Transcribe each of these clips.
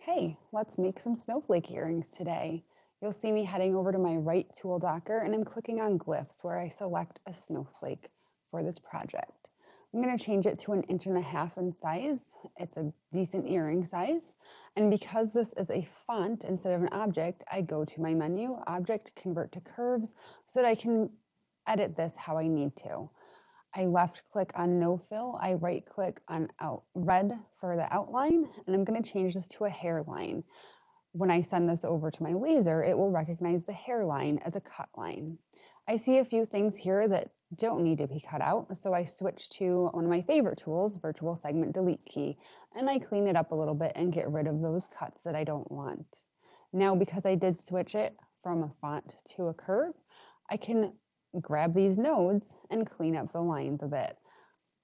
Hey, let's make some snowflake earrings today. You'll see me heading over to my right tool docker and I'm clicking on glyphs where I select a snowflake for this project. I'm going to change it to 1.5 inches in size. It's a decent earring size. And because this is a font instead of an object, I go to my menu, Object, Convert to Curves, so that I can edit this how I need to. I left click on no fill. I right click on red for the outline, and I'm going to change this to a hairline. When I send this over to my laser, it will recognize the hairline as a cut line. I see a few things here that don't need to be cut out, so I switch to one of my favorite tools, Virtual Segment Delete Key, and I clean it up a little bit and get rid of those cuts that I don't want. Now, because I did switch it from a font to a curve, I can grab these nodes and clean up the lines a bit.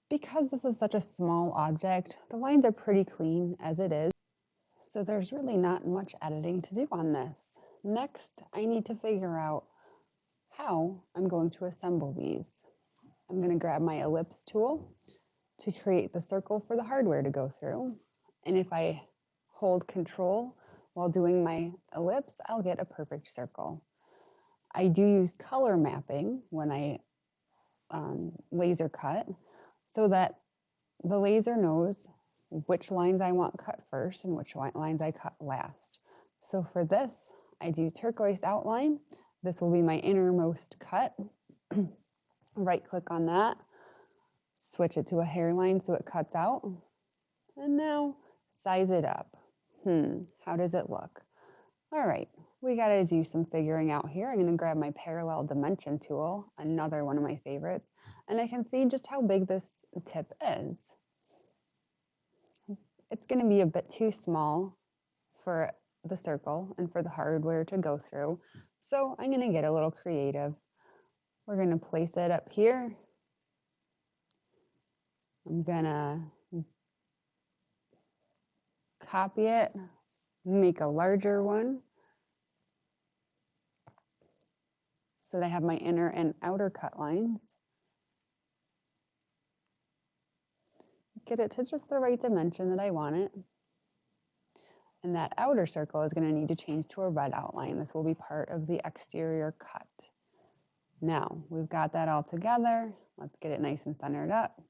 Because this is such a small object, the lines are pretty clean as it is, so there's really not much editing to do on this. Next, I need to figure out how I'm going to assemble these. I'm going to grab my ellipse tool to create the circle for the hardware to go through, and if I hold Control while doing my ellipse, I'll get a perfect circle. I do use color mapping when I laser cut so that the laser knows which lines I want cut first and which lines I cut last. So for this, I do turquoise outline. This will be my innermost cut. Right click on that, switch it to a hairline so it cuts out. And now size it up. How does it look? All right, we got to do some figuring out here. I'm going to grab my parallel dimension tool, another one of my favorites, and I can see just how big this tip is. It's going to be a bit too small for the circle and for the hardware to go through, so I'm going to get a little creative. We're going to place it up here. I'm going to copy it, make a larger one, so that I have my inner and outer cut lines. Get it to just the right dimension that I want it. And that outer circle is going to need to change to a red outline. This will be part of the exterior cut. Now, we've got that all together. Let's get it nice and centered up.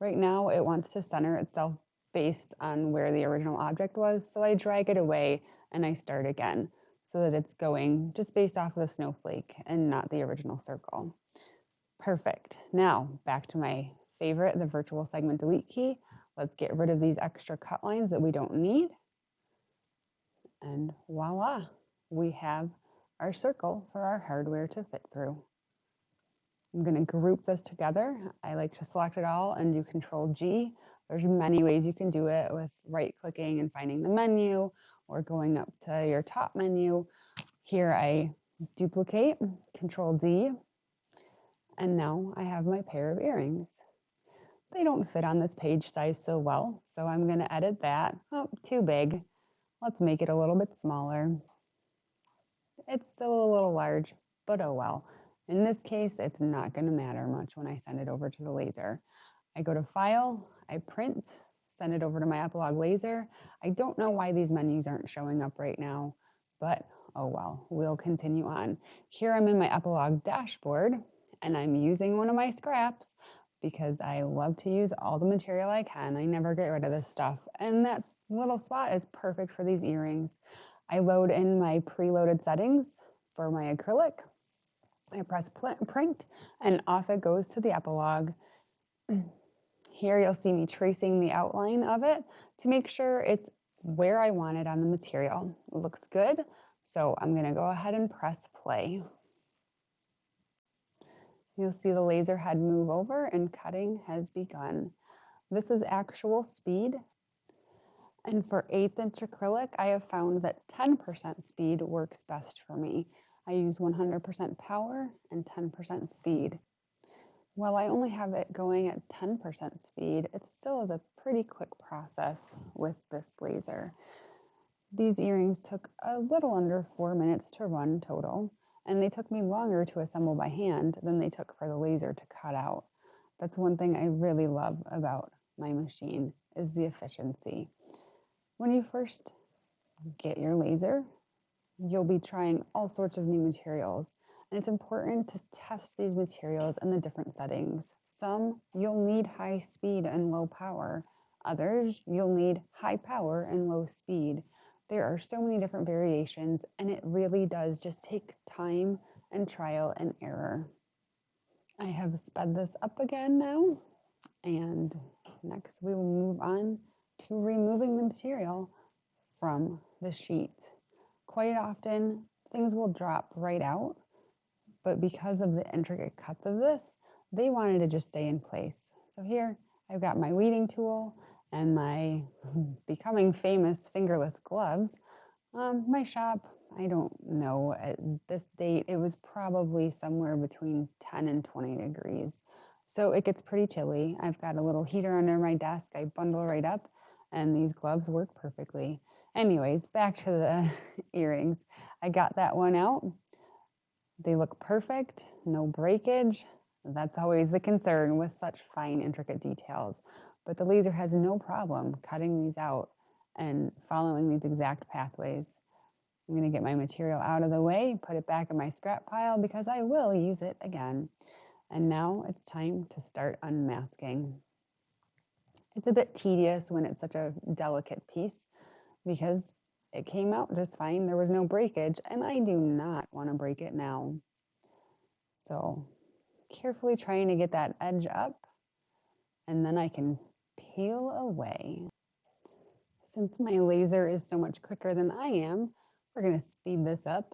Right now, it wants to center itself based on where the original object was, so I drag it away and I start again, so that it's going just based off of the snowflake and not the original circle. Perfect. Now back to my favorite, the virtual segment delete key. Let's get rid of these extra cut lines that we don't need. And voila, we have our circle for our hardware to fit through. I'm going to group this together. I like to select it all and do Control G. There's many ways you can do it, with right clicking and finding the menu, or going up to your top menu. Here I duplicate, Control D, and now I have my pair of earrings. They don't fit on this page size so well, so I'm going to edit that. Oh, too big. Let's make it a little bit smaller. It's still a little large, but oh well. In this case, it's not going to matter much when I send it over to the laser. I go to File, I print, send it over to my Epilog laser. I don't know why these menus aren't showing up right now, but oh well, we'll continue on. Here I'm in my Epilog dashboard, and I'm using one of my scraps because I love to use all the material I can. I never get rid of this stuff, and that little spot is perfect for these earrings. I load in my preloaded settings for my acrylic. I press print, and off it goes to the Epilog. Here you'll see me tracing the outline of it to make sure it's where I want it on the material. It looks good, so I'm going to go ahead and press play. You'll see the laser head move over and cutting has begun. This is actual speed. And for 1/8 inch acrylic, I have found that 10% speed works best for me. I use 100% power and 10% speed. While I only have it going at 10% speed, it still is a pretty quick process with this laser. These earrings took a little under 4 minutes to run total, and they took me longer to assemble by hand than they took for the laser to cut out. That's one thing I really love about my machine, is the efficiency. When you first get your laser. You'll be trying all sorts of new materials, and it's important to test these materials in the different settings. Some you'll need high speed and low power. Others you'll need high power and low speed. There are so many different variations, and it really does just take time and trial and error. I have sped this up again now, and next we will move on to removing the material from the sheet. Quite often, things will drop right out, but because of the intricate cuts of this, they wanted to just stay in place. So here, I've got my weeding tool and my becoming famous fingerless gloves. My shop, I don't know, at this date, it was probably somewhere between 10 and 20 degrees. So it gets pretty chilly. I've got a little heater under my desk. I bundle right up, and these gloves work perfectly. Anyways, back to the earrings. I got that one out. They look perfect, no breakage. That's always the concern with such fine, intricate details. But the laser has no problem cutting these out and following these exact pathways. I'm going to get my material out of the way, put it back in my scrap pile because I will use it again. And now it's time to start unmasking. It's a bit tedious when it's such a delicate piece because it came out just fine. There was no breakage, and I do not want to break it now. So carefully trying to get that edge up, and then I can peel away. Since my laser is so much quicker than I am, we're going to speed this up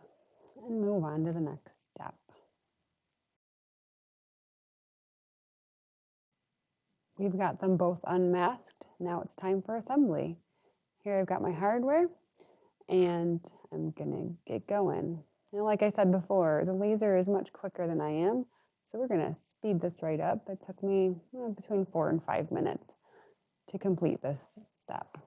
and move on to the next step. We've got them both unmasked. Now it's time for assembly. Here I've got my hardware, and I'm gonna get going. Now, like I said before, the laser is much quicker than I am, so we're gonna speed this right up. It took me between 4 and 5 minutes to complete this step.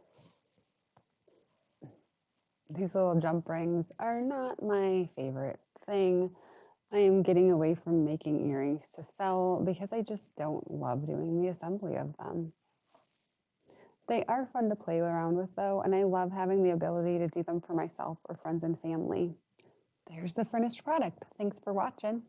These little jump rings are not my favorite thing. I am getting away from making earrings to sell because I just don't love doing the assembly of them. They are fun to play around with though, and I love having the ability to do them for myself or friends and family. There's the finished product. Thanks for watching.